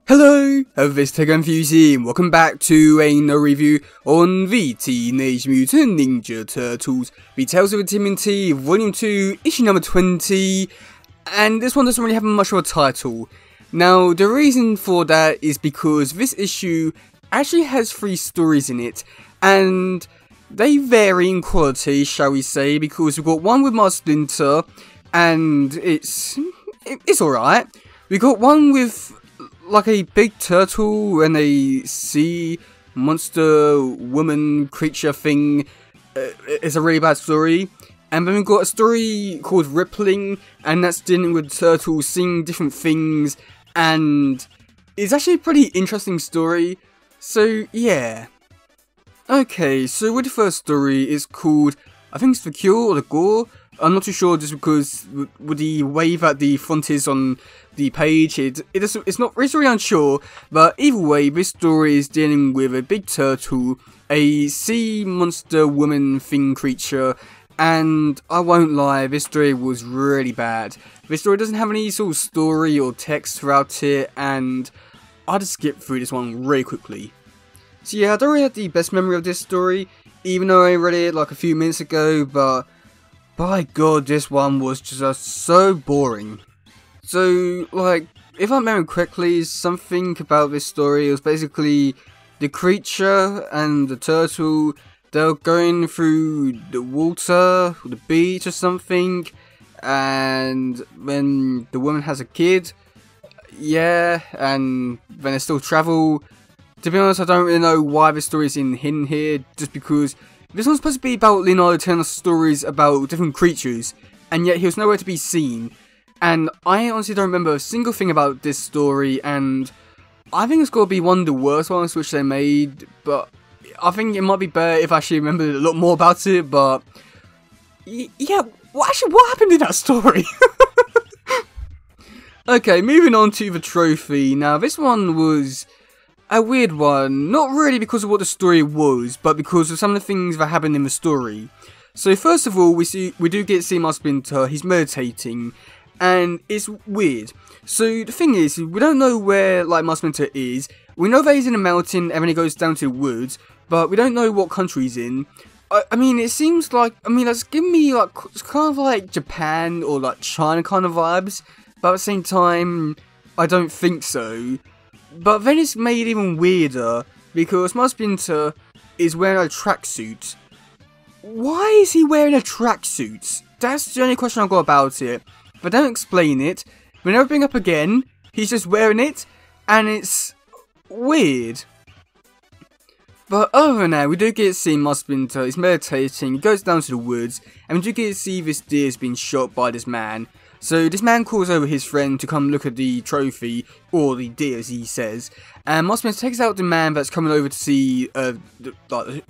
Hello, this is teddygaming and welcome back to another review on the Teenage Mutant Ninja Turtles, the Tales of TMNT Volume 2, issue number 20, and this one doesn't really have much of a title. Now, the reason for that is because this issue actually has 3 stories in it, and they vary in quality, shall we say, because we've got one with Mark Splinter, and it's alright. We got one with like a big turtle and a sea monster woman creature thing. It's a really bad story. And then we've got a story called Rippling, and that's dealing with turtles seeing different things, and it's actually a pretty interesting story. So yeah. Okay, so with the first story, it's called, I think it's The Cure or The Gore. I'm not too sure, just because with the way that the font is on the page, it's not, it's really unsure. But either way, this story is dealing with a big turtle, a sea monster woman thing creature, and I won't lie, this story was really bad. This story doesn't have any sort of story or text throughout it, and I'll just skip through this one really quickly. So yeah, I don't really have the best memory of this story, even though I read it like a few minutes ago, but by God, this one was just so boring. So, like, if I remember correctly, something about this story was basically the creature and the turtle, they're going through the water, or the beach or something, and when the woman has a kid, yeah, and then they still travel. To be honest, I don't really know why this story is in here, just because this one's supposed to be about Leonardo telling us stories about different creatures, and yet he was nowhere to be seen. And I honestly don't remember a single thing about this story, and I think it's got to be one of the worst ones which they made, but I think it might be better if I actually remembered a lot more about it, but yeah, what happened in that story? Okay, moving on to the trophy. Now, this one was a weird one, not really because of what the story was, but because of some of the things that happened in the story. So first of all, we do get to see Mark Splinter, he's meditating, and it's weird. So the thing is, we don't know where like Mark Splinter is. We know that he's in a mountain and then he goes down to the woods, but we don't know what country he's in. I mean, it seems like, that's giving me like, it's kind of like Japan or like China kind of vibes, but at the same time, I don't think so. But then it's made even weirder, because Mark Splinter is wearing a tracksuit. Why is he wearing a tracksuit? That's the only question I've got about it. They don't explain it, they never bring up again, he's just wearing it, and it's weird. But other than that, we do get to see Mark Splinter, he's meditating, he goes down to the woods, and we do get to see this deer's been shot by this man. So this man calls over his friend to come look at the trophy, or the deer as he says, and Mark Splinter takes out the man that's coming over to see the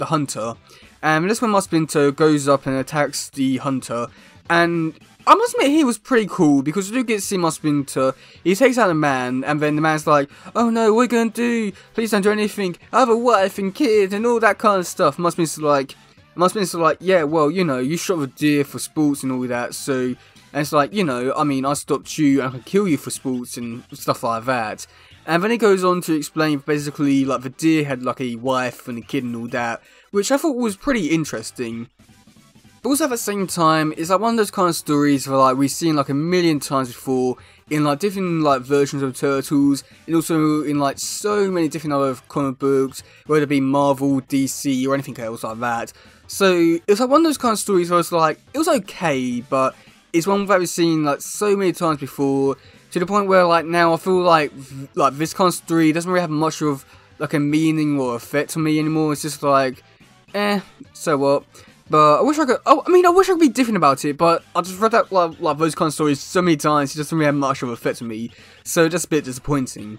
hunter, and that's when Mark Splinter goes up and attacks the hunter, and I must admit he was pretty cool, because we do get to see Mark Splinter, he takes out the man, and then the man's like, oh no, what are you gonna do? Please don't do anything, I have a wife and kid and all that kind of stuff. Mark Splinter's like, yeah, well, you know, you shot the deer for sports and all that, so. And it's like, you know, I stopped you and I could kill you for sports and stuff like that. And then he goes on to explain basically like the deer had like a wife and a kid and all that, which I thought was pretty interesting. But also at the same time, it's like one of those kind of stories where like we've seen like a million times before in like different like versions of Turtles, and also in like so many different other comic books, whether it be Marvel, DC or anything else like that. So it's like one of those kind of stories where it's like, it was okay, but it's one that we've seen like so many times before, to the point where like now I feel like this kind of story doesn't really have much of like a meaning or effect on me anymore. It's just like, so what? But I wish I could. I wish I could be different about it. But I just read that like those kind of stories so many times, it doesn't really have much of an effect on me. So that's a bit disappointing.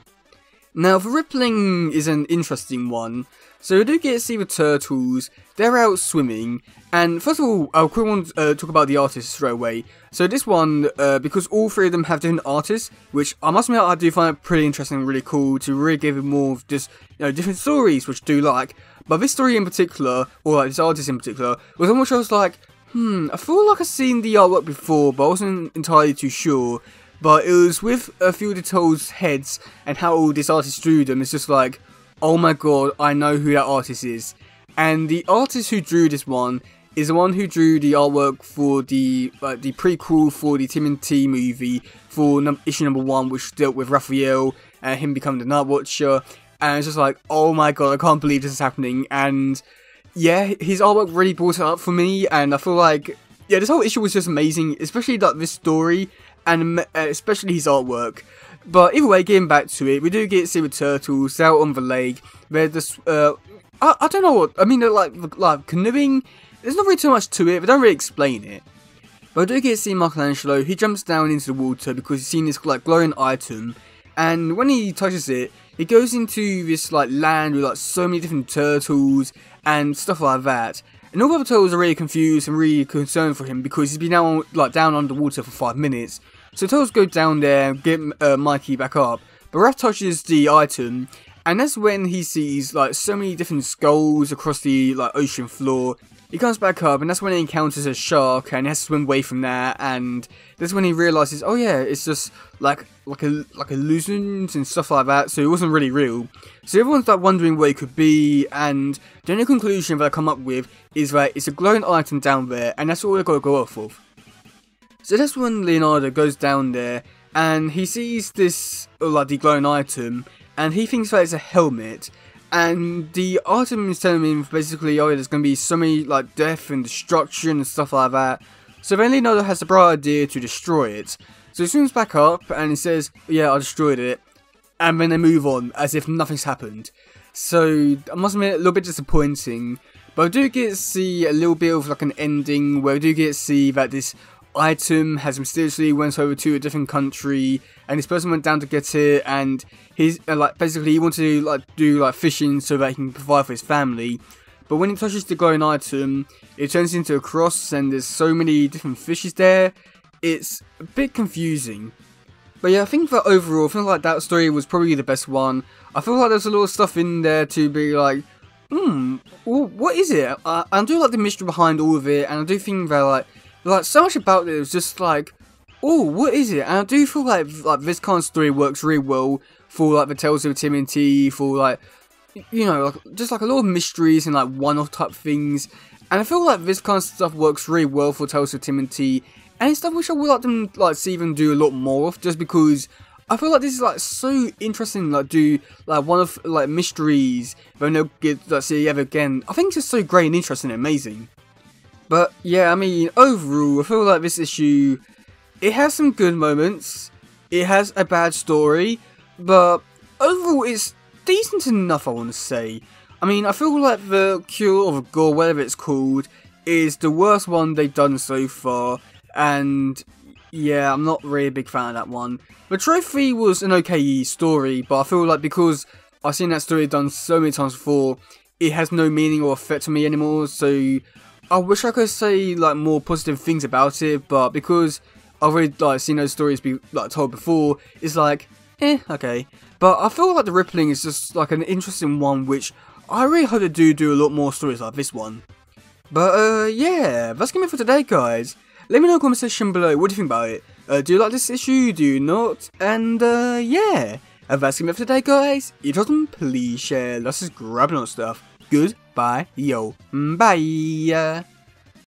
Now, the Rippling is an interesting one. So we do get to see the turtles, they're out swimming, and first of all, I quickly want to talk about the artists straight away. So this one, because all 3 of them have different artists, which I must admit I do find it pretty interesting and really cool to really give it more of just, you know, different stories, which I do like. But this story in particular, or like this artist in particular, was one which I was like, I feel like I've seen the artwork before, but I wasn't entirely too sure. but it was with a few of the Turtles' heads and how this artist drew them. It's just like, oh my god, I know who that artist is. And the artist who drew this one is the one who drew the artwork for the prequel for the TMNT movie for issue number 1, which dealt with Raphael and him becoming the Night Watcher. And it's just like, oh my god, I can't believe this is happening. And yeah, his artwork really brought it up for me, and I feel like, yeah, this whole issue was just amazing, especially like this story, and especially his artwork. But either way, getting back to it, we do get to see the Turtles out on the lake. They're just, I don't know what, I mean, they're like canoeing. There's not really too much to it, they don't really explain it. But I do get to see Michelangelo. He jumps down into the water because he's seen this like glowing item, and when he touches it, he goes into this like land with like so many different turtles and stuff like that. And all the other turtles are really confused and really concerned for him because he's been down underwater for 5 minutes. So the turtles go down there and get Mikey back up. But Raph touches the item, and that's when he sees like so many different skulls across the like ocean floor. He comes back up, and that's when he encounters a shark, and he has to swim away from that. And that's when he realizes, oh yeah, it's just like illusions and stuff like that. So it wasn't really real. So everyone's like wondering what it could be, and the only conclusion that I come up with is that it's a glowing item down there, and that's all they've got to go off of. So that's when Leonardo goes down there, and he sees this like the glowing item, and he thinks that it's a helmet. And the item is telling him basically, oh, there's going to be so many like death and destruction and stuff like that. So then Leonardo has the bright idea to destroy it. So he swims back up and he says, yeah, I destroyed it. And then they move on as if nothing's happened. So I must admit, a little bit disappointing. But I do get to see a little bit of like an ending where we do get to see that this item has mysteriously went over to a different country, and this person went down to get it, and he's like basically he wanted to like do like fishing so that he can provide for his family. But when he touches the glowing item, it turns into a cross, and there's so many different fishes there. It's a bit confusing. But yeah, I think that overall, I feel like that story was probably the best one. I feel like there's a lot of stuff in there to be like, well, what is it? I do like the mystery behind all of it, and I do think that like so much about it is just like, oh, what is it? And I do feel like this kind of story works really well for like the Tales of TMNT, for like, you know, like, just like a lot of mysteries and like one-off type things. And I feel like this kind of stuff works really well for Tales of TMNT, and it's stuff which I would like them like see them do a lot more of, just because I feel like this is like so interesting, like do like one of like mysteries that they'll get like see ever again. I think it's just so great and interesting and amazing. But yeah, I mean, overall, I feel like this issue, it has some good moments, it has a bad story, but overall it's decent enough, I want to say. I mean, I feel like the Cure of Gore, whatever it's called, is the worst one they've done so far, and yeah, I'm not really a big fan of that one. The Trophy was an okay story, but I feel like because I've seen that story done so many times before, it has no meaning or effect on me anymore, so I wish I could say like more positive things about it, but because I've already like seen those stories be like told before, it's like, okay. But I feel like the Rippling is just like an interesting one, which I really hope they do a lot more stories like this one. But yeah, that's gonna be it for today, guys. Let me know in the comment section below, what do you think about it? Do you like this issue? Do you not? And yeah, that's gonna be it for today, guys. If you awesome, please share, let's just grab on stuff. Goodbye, yo, bye.